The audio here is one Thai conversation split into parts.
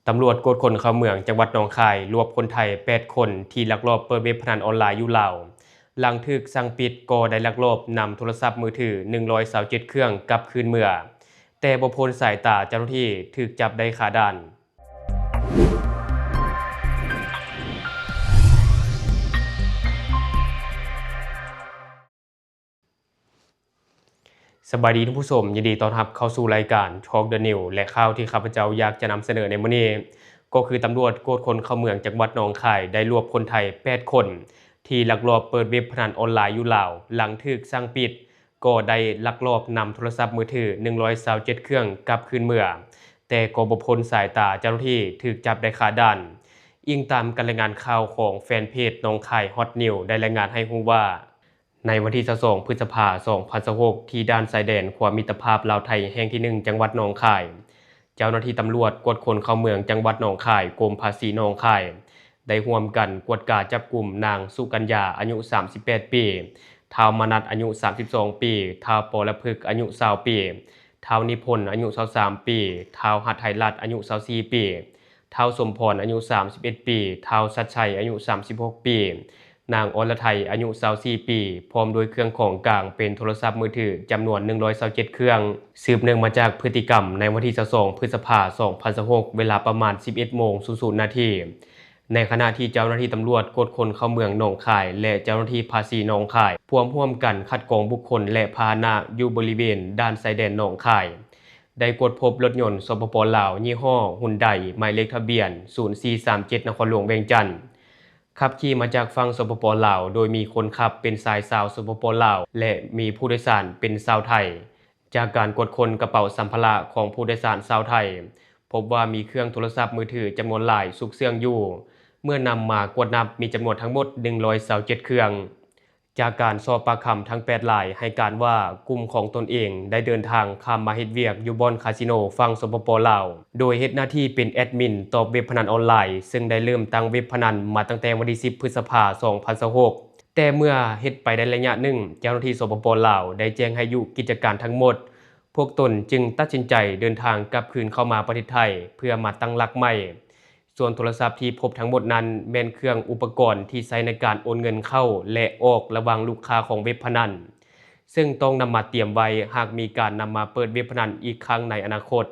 ตำรวจกวดคนเข้าเมืองจังหวัดหนองคายรวบคนไทย8คนที่ลักลอบเปิดเว็บพนันออนไลน์อยู่ลาวหลังถูกสั่งปิดก็ได้ลักลอบนำโทรศัพท์มือถือ127เครื่องกลับคืนเมืองแต่บ่พ้นสายตาเจ้าหน้าที่ถูกจับได้คาด่านสบายดีทุกผู้ชมยินดีต้อนรับเข้าสู่รายการ Talk the New และข่าวที่ข้าพเจ้าอยากจะนำเสนอในมื้อนี้ก็คือตำรวจกวดคนเข้าเมืองจังหวัดหนองคายได้รวบคนไทย8คนที่ลักลอบเปิดเว็บพนันออนไลน์อยู่ลาวหลังถูกสั่งปิดก็ได้ลักลอบนำโทรศัพท์มือถือ127เครื่องกลับคืนเมืองแต่ก็บ่พ้นสายตาเจ้าหน้าที่ถูกจับได้คาด่านอิงตามการรายงานข่าวของแฟนเพจหนองคายฮอตนิวได้รายงานให้รู้ว่าในวันที่22พฤษภาคม2026ที่ด่านชายแดนความมิตรภาพลาวไทยแห่งที่1จังหวัดหนองคายเจ้าหน้าที่ตำรวจกวดคนเข้าเมืองจังหวัดหนองคายกรมภาษีหนองคายได้ร่วมกันกวดกาจับกลุ่มนางสุกัญญาอายุ38ปีท้าวมนัสอายุ32ปีท้าวปรพฤกษ์อายุ20ปีท้าวนิพนธ์อายุ23ปีท้าวหัตถ์ไหรัตน์อายุ24ปีท้าวสมพรอายุ31ปีท้าวชัดชัยอายุ36ปีนางอรไทยอายุ24ปีพร้อมด้วยเครื่องของกลางเป็นโทรศัพท์มือถือจำนวน127เครื่องสืบเนื่องมาจากพฤติกรรมในวันที่22พฤษภาคม2026เวลาประมาณ 11:00 นในขณะที่เจ้าหน้าที่ตำรวจกดคนเข้าเมืองหนองคายและเจ้าหน้าที่ภาษีหนองคายร่วมกันคัดกรองบุคคลและพาหนะอยู่บริเวณด้านชายแดนหนองคายได้กดพบรถยนต์สปป.ลาวยี่ห้อฮุนไดหมายเลขทะเบียน0437นครหลวงเวียงจันทน์ขับขี่มาจากฝั่งสปป.ลาวโดยมีคนขับเป็นชายชาวสปป.ลาวและมีผู้โดยสารเป็นชาวไทยจากการกดค้นกระเป๋าสัมภาระของผู้โดยสารชาวไทยพบว่ามีเครื่องโทรศัพท์มือถือจำนวนหลายซุกซ่อนอยู่เมื่อนำมากวดนับมีจำนวนทั้งหมด127เครื่องจากการสอบปากคำทั้ง8รายให้การว่ากลุ่มของตนเองได้เดินทางข้ามมาเฮ็ดเวียกอยู่บ่อนคาสิโนฝั่งสปป.ลาวโดยเฮ็ดหน้าที่เป็นแอดมินต่อเว็บพนันออนไลน์ซึ่งได้เริ่มตั้งเว็บพนันมาตั้งแต่วันที่10พฤษภาคม2026แต่เมื่อเฮ็ดไปได้ระยะหนึ่งเจ้าหน้าที่สปป.ลาวได้แจ้งให้ยุติกิจการทั้งหมดพวกตนจึงตัดสินใจเดินทางกลับคืนเข้ามาประเทศไทยเพื่อมาตั้งหลักใหม่ส่วนโทรศัพท์ที่พบทั้งหมดนั้นแม่นเครื่องอุปกรณ์ที่ใช้ในการโอนเงินเข้าและออกระหว่างลูกค้าของเว็บพนันซึ่งต้องนำมาเตรียมไว้หากมีการนำมาเปิดเว็บพนันอีกครั้งในอนาคต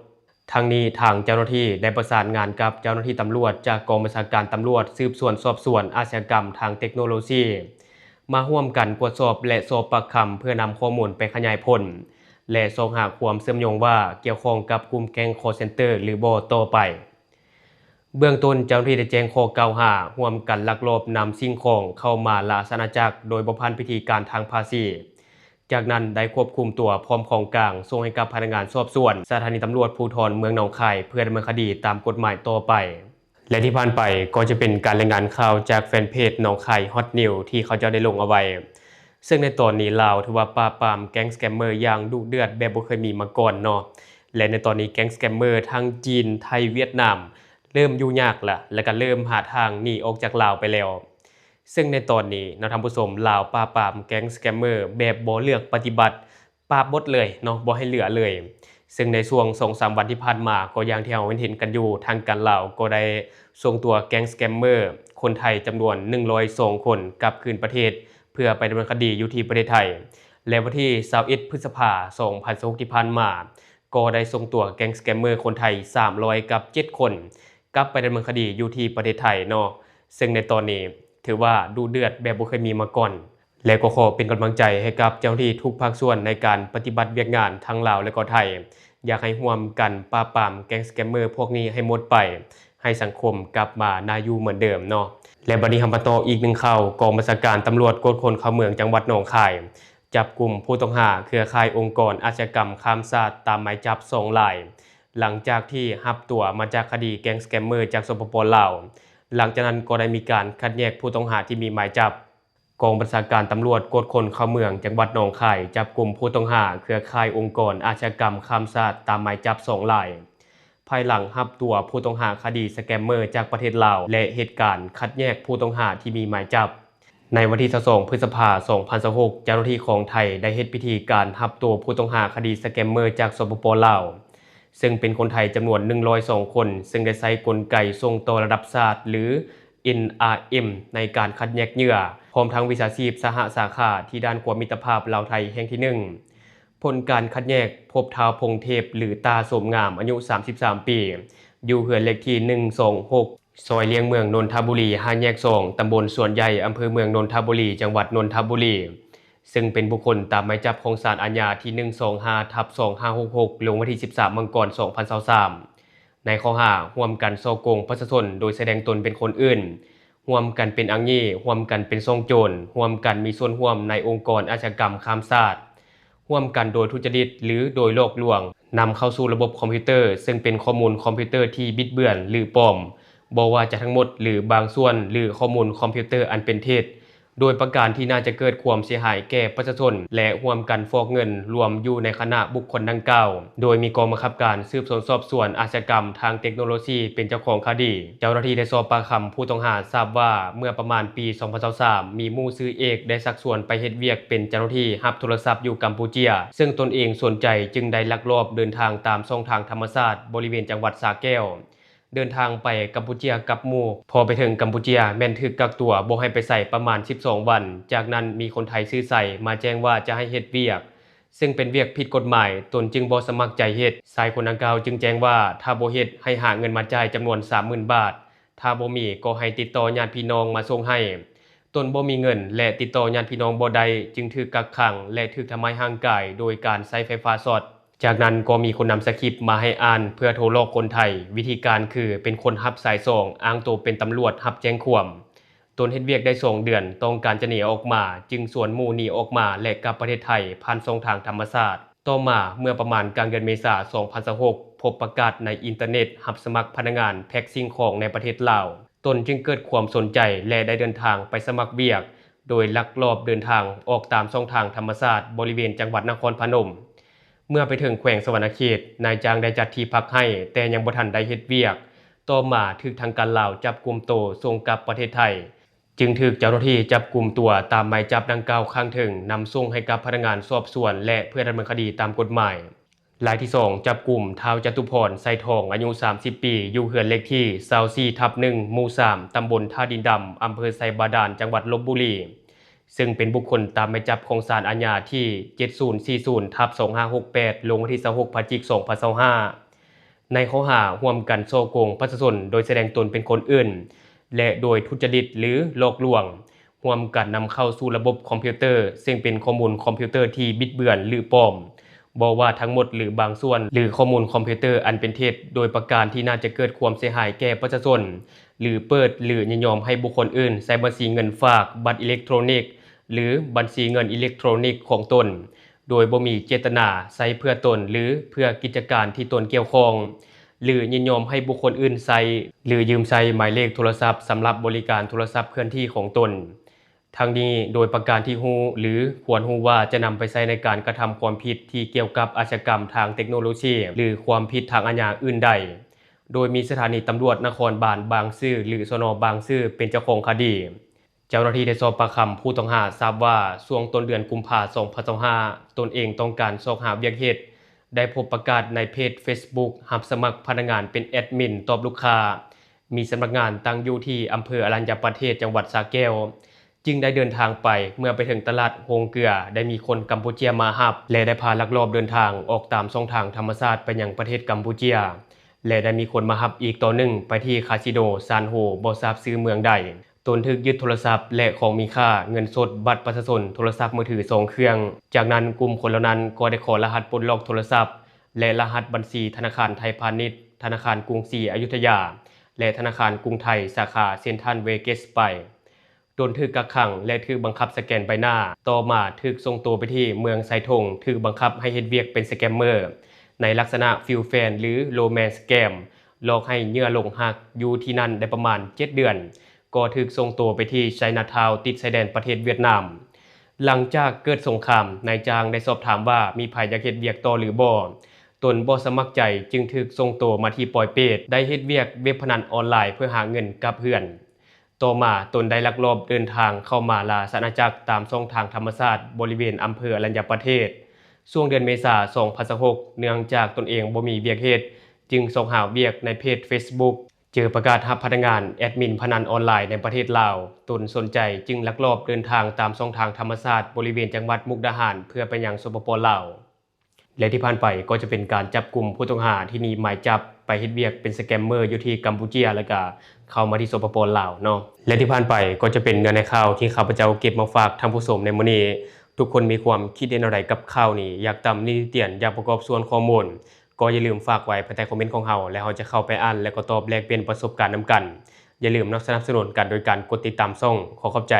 ทั้งนี้ทางเจ้าหน้าที่ได้ประสานงานกับเจ้าหน้าที่ตำรวจจากกองบัญชาการตำรวจสืบสวนสอบสวนอาชญากรรมทางเทคโนโลยีมาร่วมกันตรวจสอบและสอบปากคำเพื่อนำข้อมูลไปขยายผลและส่องหาความเชื่อมโยงว่าเกี่ยวข้องกับกลุ่มแก๊งคอลเซ็นเตอร์หรือบ่ต่อไปเบื้องต้นเจ้าหน้าที่ได้แจ้งข้อกล่าวหาร่วมกันลักลอบนำสิ่งของเข้ามาราชอาณาจักรโดยบ่ผ่านพิธีการทางภาษีจากนั้นได้ควบคุมตัวพร้อมของกลางส่งให้กับพนักงานสอบสวนสถานีตำรวจภูธรเมืองหนองคายเพื่อดำเนินคดีตามกฎหมายต่อไปและที่ผ่านไปก็จะเป็นการรายงานข่าวจากแฟนเพจหนองคายฮอตนิวที่เขาจะได้ลงเอาไว้ซึ่งในตอนนี้ลาวถือว่าปราบปรามแก๊งสแกมเมอร์อย่างดุเดือดแบบบ่เคยมีมาก่อนเนาะและในตอนนี้แก๊งสแกมเมอร์ทั้งจีนไทยเวียดนามเริ่มยุ่งยากละแล้วก็เริ่มหาทางหนีออกจากลาวไปแล้วซึ่งในตอนนี้เนาะท่านผู้ชมลาวปราบปรามแก๊งสแกมเมอร์แบบบ่เลือกปฏิบัติปราบหมดเลยเนาะบ่ให้เหลือเลยซึ่งในช่วง 2-3 วันที่ผ่านมาก็อย่างที่เราเห็นกันอยู่ทางการลาวก็ได้ส่งตัวแก๊งสแกมเมอร์คนไทยจำนวน102คนกลับคืนประเทศเพื่อไปดำเนินคดีอยู่ที่ประเทศไทยและวันที่21พฤษภาคม2026ที่ผ่านมาก็ได้ส่งตัวแก๊งสแกมเมอร์คนไทย307คนกลับไปดำเนินคดีอยู่ที่ประเทศไทยเนาะซึ่งในตอนนี้ถือว่าดูเดือดแบบบ่เคยมีมาก่อนและก็ขอเป็นกำลังใจให้กับเจ้าหน้าที่ทุกภาคส่วนในการปฏิบัติเวียกงานทั้งลาวและก็ไทยอยากให้ร่วมกันปราบปรามแก๊งสแกมเมอร์พวกนี้ให้หมดไปให้สังคมกลับมาน่าอยู่เหมือนเดิมเนาะและบัดนี้เรามาต่ออีกหนึ่งข่าวกองบัญชาการตำรวจกวดคนเข้าเมืองจังหวัดหนองคายจับกลุ่มผู้ต้องหาเครือข่ายองค์กรอาชญากรรมข้ามชาติตามหมายจับ2รายหลังจากที่รับตัวมาจากคดีแก๊งสแกมเมอร์จากสปป.ลาวหลังจากนั้นก็ได้มีการคัดแยกผู้ต้องหาที่มีหมายจับกองบัญชาการตำรวจกวดคนเข้าเมืองจังหวัดหนองคายจับกลุ่มผู้ต้องหาเครือข่ายองค์กรอาชญากรรมข้ามชาติตามหมายจับ2รายภายหลังรับตัวผู้ต้องหาคดีสแกมเมอร์จากประเทศลาวและเหตุการณ์คัดแยกผู้ต้องหาที่มีหมายจับในวันที่22พฤษภาคม2026เจ้าหน้าที่ของไทยได้เฮ็ดพิธีการรับตัวผู้ต้องหาคดีสแกมเมอร์จากสปป.ลาว ซึ่งเป็นคนไทยจำนวน102คนซึ่งได้ใช้กลไกส่งต่อระดับชาติหรือ NRM ในการคัดแยกเหยื่อพร้อมทั้งวิชาชีพสหสาขาที่ด้านความมิตรภาพลาวไทยแห่งที่1ผลการคัดแยกพบท้าวพงเทพหรือตาสมงามอายุ33ปีอยู่เหือนเลขที่126ซอยเลียงเมืองนนทบุรี5แยก2ตำบลสวนใหญ่อำเภอเมืองนนทบุรีจังหวัดนนทบุรีซึ่งเป็นบุคคลตามหมายจับของศาลอาญาที่125/2566ลงวันที่13 มกราคม 2023ในข้อหาร่วมกันฉ้อโกงประชาชนโดยแสดงตนเป็นคนอื่นร่วมกันเป็นอังยี่ร่วมกันเป็นซ่องโจรร่วมกันมีส่วนร่วมในองค์กรอาชญากรรมข้ามชาติร่วมกันโดยทุจริตหรือโดยหลอกลวงนำเข้าสู่ระบบคอมพิวเตอร์ซึ่งเป็นข้อมูลคอมพิวเตอร์ที่บิดเบือนหรือปลอมบ่ว่าจะทั้งหมดหรือบางส่วนหรือข้อมูลคอมพิวเตอร์อันเป็นเท็จโดยประการที่น่าจะเกิดความเสียหายแก่ประชาชนและร่วมกันฟอกเงินรวมอยู่ในคณะบุคคลดังกล่าวโดยมีกองบังคับการสืบสวนสอบสวนอาชญากรรมทางเทคโนโลยีเป็นเจ้าของคดีเจ้าหน้าที่ได้สอบปากคำผู้ต้องหาทราบว่าเมื่อประมาณปี 2023มีหมู่ซื้อเอกได้ชักชวนไปเฮ็ดเวียกเป็นเจ้าหน้าที่รับโทรศัพท์อยู่กัมพูชาซึ่งตนเองสนใจจึงได้ลักลอบเดินทางตามช่องทางธรรมชาติบริเวณจังหวัดสระแก้วเดินทางไปกัมพูชากับหมู่พอไปถึงกัมพูชาแม่นถูกกักตัวบ่ให้ไปใส่ประมาณ12วันจากนั้นมีคนไทยซื้อใส่มาแจ้งว่าจะให้เฮ็ดเวียกซึ่งเป็นเวียกผิดกฎหมายตนจึงบ่สมัครใจเฮ็ดชายคนดังกล่าวจึงแจ้งว่าถ้าบ่เฮ็ดให้หาเงินมาจ่ายจำนวน 30,000 บาทถ้าบ่มีก็ให้ติดต่อญาติพี่น้องมาส่งให้ตนบ่มีเงินและติดต่อญาติพี่น้องบ่ได้จึงถูกกักขังและถูกทำร้ายร่างกายโดยการใช้ไฟฟ้าช็อตจากนั้นก็มีคนนำสคริปต์มาให้อ่านเพื่อโทรหลอกคนไทยวิธีการคือเป็นคนรับสายส่งอ้างตัวเป็นตำรวจรับแจ้งความตนเฮ็ดเวียกได้2เดือนต้องการจะหนีออกมาจึงสวนหมู่หนีออกมาและกลับประเทศไทยผ่านช่องทางธรรมชาติต่อมาเมื่อประมาณกลางเดือนเมษายน 2026พบประกาศในอินเทอร์เน็ตรับสมัครพนักงานแพ็คสิ่งของในประเทศลาวตนจึงเกิดความสนใจและได้เดินทางไปสมัครเวียกโดยลักลอบเดินทางออกตามช่องทางธรรมชาติบริเวณจังหวัดนครพนมเมื่อไปถึงแขวงสวรรณเขตนายจ้างได้จัดที่พักให้แต่ยังบ่ทันได้เฮ็ดเวียกต่อมาถูกทางการลาวจับกุมตัวส่งกลับประเทศไทยจึงถูกเจ้าหน้าที่จับกุมตัวตามหมายจับดังกล่าวข้างถึงนำส่งให้กับพนักงานสอบสวนและเพื่อดำเนินคดีตามกฎหมายรายที่2จับกลุ่มท้าวจตุพรไซทองอายุ30ปีอยู่เหือนเลขที่24/1หมู่3ตำบลท่าดินดำอำเภอไซบาดาลจังหวัดลพบุรีซึ่งเป็นบุคคลตามหมายจับของศาลอาญาที่7040/2568ลงวันที่26 พฤศจิกายน 2025ในข้อหาร่วมกันฉ้อโกงประชาชนโดยแสดงตนเป็นคนอื่นและโดยทุจริตหรือหลอกลวงร่วมกันนำเข้าสู่ระบบคอมพิวเตอร์ซึ่งเป็นข้อมูลคอมพิวเตอร์ที่บิดเบือนหรือปลอมบ่ว่าทั้งหมดหรือบางส่วนหรือข้อมูลคอมพิวเตอร์อันเป็นเท็จโดยประการที่น่าจะเกิดความเสียหายแก่ประชาชนหรือเปิดหรือยินยอมให้บุคคลอื่นใช้บัญชีเงินฝากบัตรอิเล็กทรอนิกส์หรือบัญชีเงินอิเล็กทรอนิกส์ของตนโดยบ่มีเจตนาใช้เพื่อตนหรือเพื่อกิจการที่ตนเกี่ยวข้องหรือยินยอมให้บุคคลอื่นใช้หรือยืมใช้หมายเลขโทรศัพท์สำหรับบริการโทรศัพท์เคลื่อนที่ของตนทั้งนี้โดยประการที่รู้หรือควรรู้ว่าจะนำไปใช้ในการกระทำความผิดที่เกี่ยวกับอาชญากรรมทางเทคโนโลยีหรือความผิดทางอาญาอื่นใดโดยมีสถานีตำรวจนครบาลบางซื่อหรือสน.บางซื่อเป็นเจ้าของคดีเจ้าหน้าที่ได้สอบปากคำผู้ต้องหาทราบว่าช่วงต้นเดือนกุมภาพันธ์ 2025ตนเองต้องการสอบหาเวียกเฮ็ดได้พบประกาศในเพจ Facebook รับสมัครพนักงานเป็นแอดมินตอบลูกค้ามีสำนักงานตั้งอยู่ที่อำเภออรัญญประเทศจังหวัดสระแก้วจึงได้เดินทางไปเมื่อไปถึงตลาดโฮงเกลือได้มีคนกัมพูชามารับและได้พาลักลอบเดินทางออกตามช่องทางธรรมชาติไปยังประเทศกัมพูชาและได้มีคนมารับอีกต่อหนึ่งไปที่คาสิโนซานโฮบ่ทราบชื่อเมืองใดตนถูกยึดโทรศัพท์และของมีค่าเงินสดบัตรประชาชนโทรศัพท์มือถือ2เครื่องจากนั้นกลุ่มคนเหล่านั้นก็ได้ขอรหัสปลดล็อกโทรศัพท์และรหัสบัญชีธนาคารไทยพาณิชย์ธนาคารกรุงศรีอยุธยาและธนาคารกรุงไทยสาขาเซ็นทรัลเวเกสไปโดนถูกกักขังและถูกบังคับสแกนใบหน้าต่อมาถูกส่งตัวไปที่เมืองไซทงถูกบังคับให้เฮ็ดเวียกเป็นสแกมเมอร์ในลักษณะฟิลแฟนหรือโรแมนต์สแกมหลอกให้เหยื่อหลงรักอยู่ที่นั่นได้ประมาณ7เดือนก็ถูกส่งตัวไปที่ไชน่าทาวน์ติดชายแดนประเทศเวียดนามหลังจากเกิดสงครามนายจ้างได้สอบถามว่ามีไผอยากเฮ็ดเวียกต่อหรือบ่ตนบ่สมัครใจจึงถูกส่งตัวมาที่ปอยเปตได้เฮ็ดเวียกเว็บพนันออนไลน์เพื่อหาเงินกับเพื่อนต่อมาตนได้ลักลอบเดินทางเข้ามาลาอาณาจักรตามช่องทางธรรมชาติบริเวณอำเภออรัญญประเทศ ช่วงเดือนเมษายน2026เนื่องจากตนเองบ่มีเวียกเฮ็ดจึงส่งหาเวียกในเพจ Facebook เจอประกาศรับพนักงานแอดมินพนันออนไลน์ในประเทศลาวตนสนใจจึงลักลอบเดินทางตามช่องทางธรรมชาติบริเวณจังหวัดมุกดาหารเพื่อไปยังสปป.ลาวและที่ผ่านไปก็จะเป็นการจับกลุ่มผู้ต้องหาที่มีหมายจับไปเฮ็ดเวียกเป็นสแกมเมอร์อยู่ที่กัมพูชาแล้วก็เข้ามาที่สปป.ลาวเนาะและที่ผ่านไปก็จะเป็นเนื้อในข่าวที่ข้าพเจ้าเก็บมาฝากท่านผู้ชมในมื้อนี้ทุกคนมีความคิดเห็นอะไรกับข่าวนี้อยากตามนิติเตียนอยากประกอบส่วนข้อมูลก็อย่าลืมฝากไว้ภายใต้คอมเมนต์ของเราแล้วเราจะเข้าไปอ่านและก็ตอบแลกเปลี่ยนประสบการณ์นำกันอย่าลืมสนับสนุนกันโดยการกดติดตามช่องขอขอบใจ